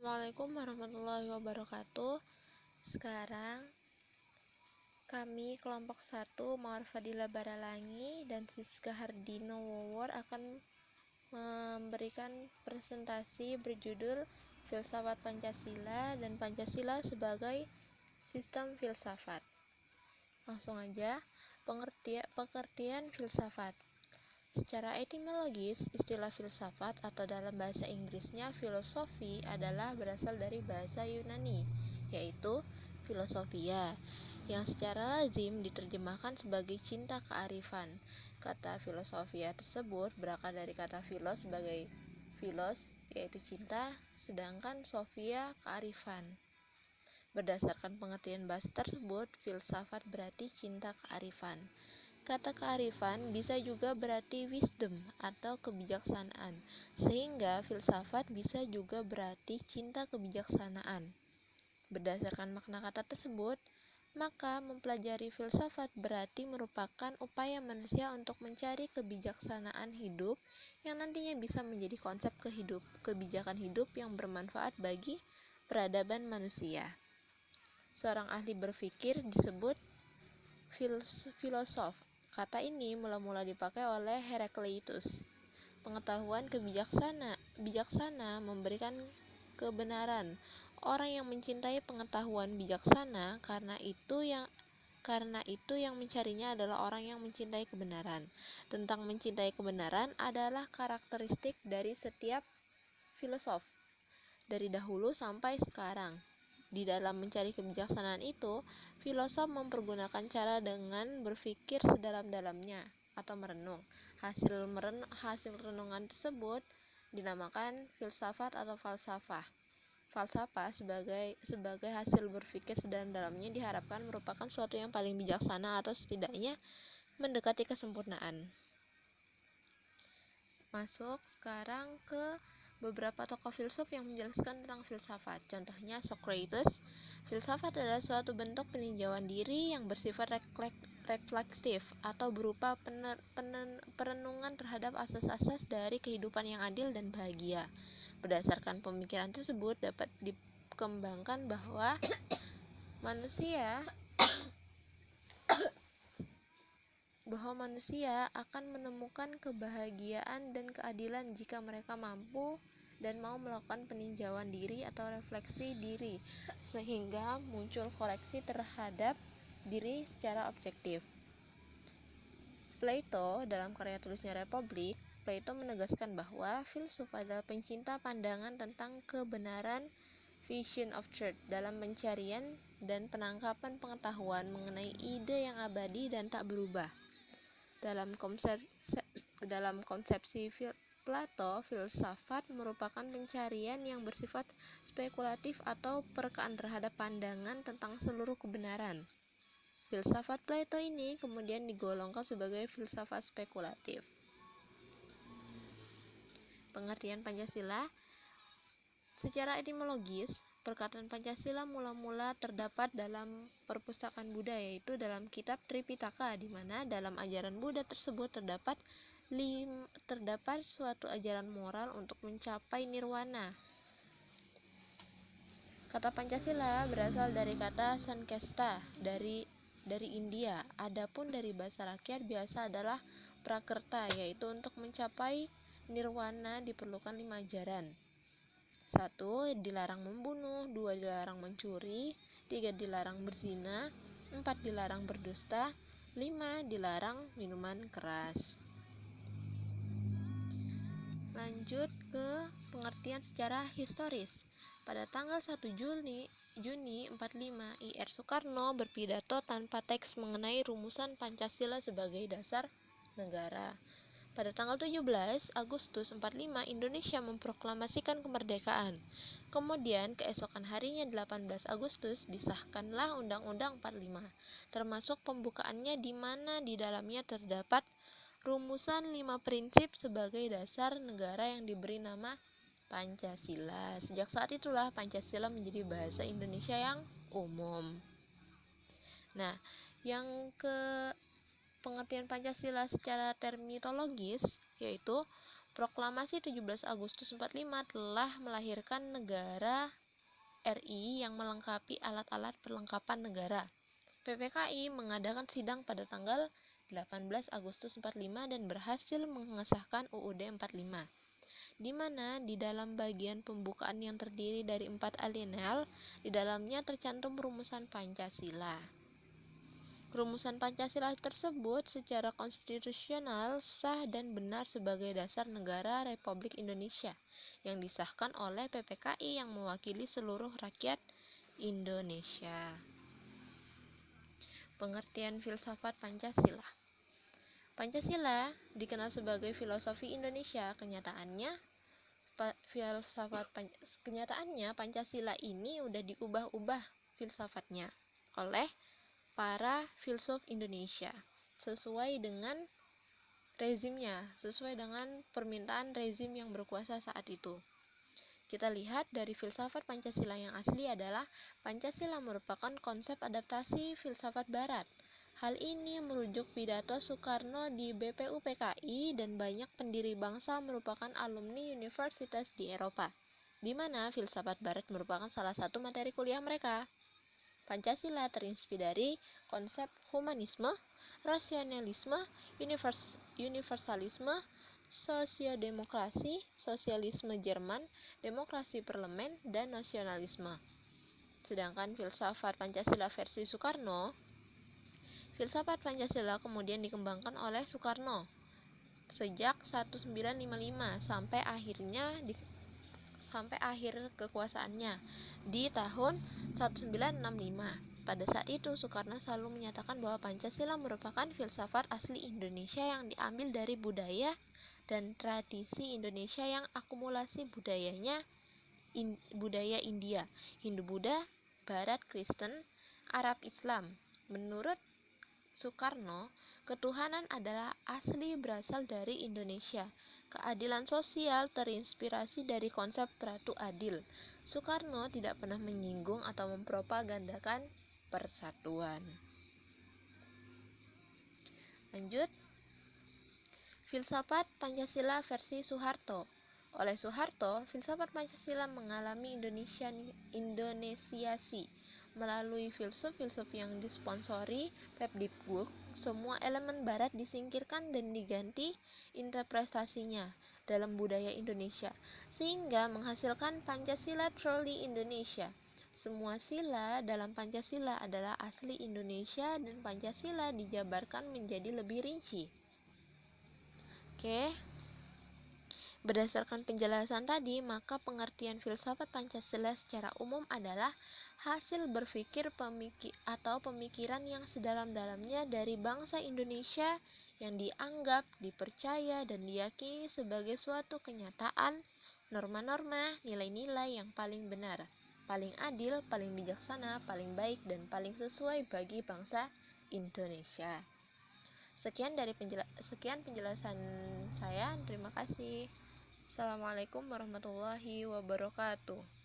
Assalamualaikum warahmatullahi wabarakatuh. Sekarang kami kelompok 1 Mawar Fadila Baralangi dan Siska Hardino Wowor akan memberikan presentasi berjudul Filsafat Pancasila dan Pancasila sebagai Sistem Filsafat. Langsung aja, pengertian filsafat. Secara etimologis, istilah filsafat atau dalam bahasa Inggrisnya filosofi adalah berasal dari bahasa Yunani, yaitu filosofia, yang secara lazim diterjemahkan sebagai cinta kearifan. Kata filosofia tersebut berakar dari kata philos sebagai philos, yaitu cinta, sedangkan sophia kearifan. Berdasarkan pengertian bahasa tersebut, filsafat berarti cinta kearifan. Kata kearifan bisa juga berarti wisdom atau kebijaksanaan, sehingga filsafat bisa juga berarti cinta kebijaksanaan. Berdasarkan makna kata tersebut, maka mempelajari filsafat berarti merupakan upaya manusia untuk mencari kebijaksanaan hidup yang nantinya bisa menjadi konsep kebijakan hidup yang bermanfaat bagi peradaban manusia. Seorang ahli berpikir disebut filosof. Kata ini mula-mula dipakai oleh Herakleitus. Pengetahuan bijaksana memberikan kebenaran. Orang yang mencintai pengetahuan bijaksana karena itu yang mencarinya adalah orang yang mencintai kebenaran. Tentang mencintai kebenaran adalah karakteristik dari setiap filosof dari dahulu sampai sekarang. Di dalam mencari kebijaksanaan itu, filosof mempergunakan cara dengan berpikir sedalam-dalamnya atau merenung. Hasil renungan tersebut dinamakan filsafat atau falsafah. Falsafah sebagai hasil berpikir sedalam-dalamnya diharapkan merupakan suatu yang paling bijaksana atau setidaknya mendekati kesempurnaan. Masuk sekarang ke beberapa tokoh filsuf yang menjelaskan tentang filsafat. Contohnya Socrates. Filsafat adalah suatu bentuk peninjauan diri yang bersifat refleksif atau berupa perenungan terhadap asas-asas dari kehidupan yang adil dan bahagia. Berdasarkan pemikiran tersebut dapat dikembangkan bahwa manusia akan menemukan kebahagiaan dan keadilan jika mereka mampu dan mau melakukan peninjauan diri atau refleksi diri, sehingga muncul koreksi terhadap diri secara objektif. Plato, dalam karya tulisnya Republik, Plato menegaskan bahwa filsuf adalah pencinta pandangan tentang kebenaran, vision of truth, dalam pencarian dan penangkapan pengetahuan mengenai ide yang abadi dan tak berubah. Dalam konsepsi Plato, filsafat merupakan pencarian yang bersifat spekulatif atau perekaan terhadap pandangan tentang seluruh kebenaran. Filsafat Plato ini kemudian digolongkan sebagai filsafat spekulatif. Pengertian Pancasila. Secara etimologis, perkataan Pancasila mula-mula terdapat dalam perpustakaan Buddha, yaitu dalam kitab Tripitaka, di mana dalam ajaran Buddha tersebut terdapat suatu ajaran moral untuk mencapai nirwana. Kata Pancasila berasal dari kata Sankesta dari India. Adapun dari bahasa rakyat biasa adalah Prakerta, yaitu untuk mencapai nirwana diperlukan 5 ajaran. 1. Dilarang membunuh, 2. Dilarang mencuri, 3. Dilarang berzina, 4. Dilarang berdusta, 5. Dilarang minuman keras. Lanjut ke pengertian secara historis. Pada tanggal 1 Juni 45, Ir. Soekarno berpidato tanpa teks mengenai rumusan Pancasila sebagai dasar negara. Pada tanggal 17 Agustus 45, Indonesia memproklamasikan kemerdekaan. Kemudian, keesokan harinya 18 Agustus disahkanlah Undang-Undang 45, termasuk pembukaannya di mana di dalamnya terdapat rumusan 5 prinsip sebagai dasar negara yang diberi nama Pancasila. Sejak saat itulah Pancasila menjadi bahasa Indonesia yang umum. Nah, yang ke pengertian Pancasila secara terminologis, yaitu Proklamasi 17 Agustus 45 telah melahirkan negara RI yang melengkapi alat-alat perlengkapan negara. PPKI mengadakan sidang pada tanggal 18 Agustus 45 dan berhasil mengesahkan UUD 45, di mana di dalam bagian pembukaan yang terdiri dari 4 alinea, di dalamnya tercantum rumusan Pancasila. Rumusan Pancasila tersebut secara konstitusional sah dan benar sebagai dasar negara Republik Indonesia yang disahkan oleh PPKI yang mewakili seluruh rakyat Indonesia. Pengertian filsafat Pancasila. Pancasila dikenal sebagai filosofi Indonesia. Kenyataannya Pancasila ini udah diubah-ubah filsafatnya oleh para filsuf Indonesia sesuai dengan rezimnya, sesuai dengan permintaan rezim yang berkuasa saat itu. Kita lihat dari filsafat Pancasila yang asli adalah Pancasila merupakan konsep adaptasi filsafat barat. Hal ini merujuk pidato Soekarno di BPUPKI dan banyak pendiri bangsa merupakan alumni universitas di Eropa, di mana filsafat barat merupakan salah satu materi kuliah mereka. Pancasila terinspirasi dari konsep humanisme, rasionalisme, universalisme, sosiodemokrasi, sosialisme Jerman, demokrasi parlemen, dan nasionalisme. Sedangkan filsafat Pancasila versi Soekarno, filsafat Pancasila kemudian dikembangkan oleh Soekarno sejak 1955 sampai akhir kekuasaannya di tahun 1965. Pada saat itu, Soekarno selalu menyatakan bahwa Pancasila merupakan filsafat asli Indonesia yang diambil dari budaya dan tradisi Indonesia yang akumulasi budaya India, Hindu-Buddha, Barat Kristen, Arab Islam. Menurut Soekarno, ketuhanan adalah asli berasal dari Indonesia. Keadilan sosial terinspirasi dari konsep Ratu Adil. Soekarno tidak pernah menyinggung atau mempropagandakan persatuan. Lanjut, filsafat Pancasila versi Soeharto. Oleh Soeharto, filsafat Pancasila mengalami Indonesiasi melalui filsuf-filsuf yang disponsori Pemdikbud. Semua elemen barat disingkirkan dan diganti interpretasinya dalam budaya Indonesia, sehingga menghasilkan Pancasila Truly Indonesia. Semua sila dalam Pancasila adalah asli Indonesia dan Pancasila dijabarkan menjadi lebih rinci. Oke. Berdasarkan penjelasan tadi, maka pengertian filsafat Pancasila secara umum adalah hasil berpikir atau pemikiran yang sedalam-dalamnya dari bangsa Indonesia yang dianggap, dipercaya, dan diyakini sebagai suatu kenyataan, norma-norma, nilai-nilai yang paling benar, paling adil, paling bijaksana, paling baik, dan paling sesuai bagi bangsa Indonesia. Sekian penjelasan saya. Terima kasih. Assalamualaikum warahmatullahi wabarakatuh.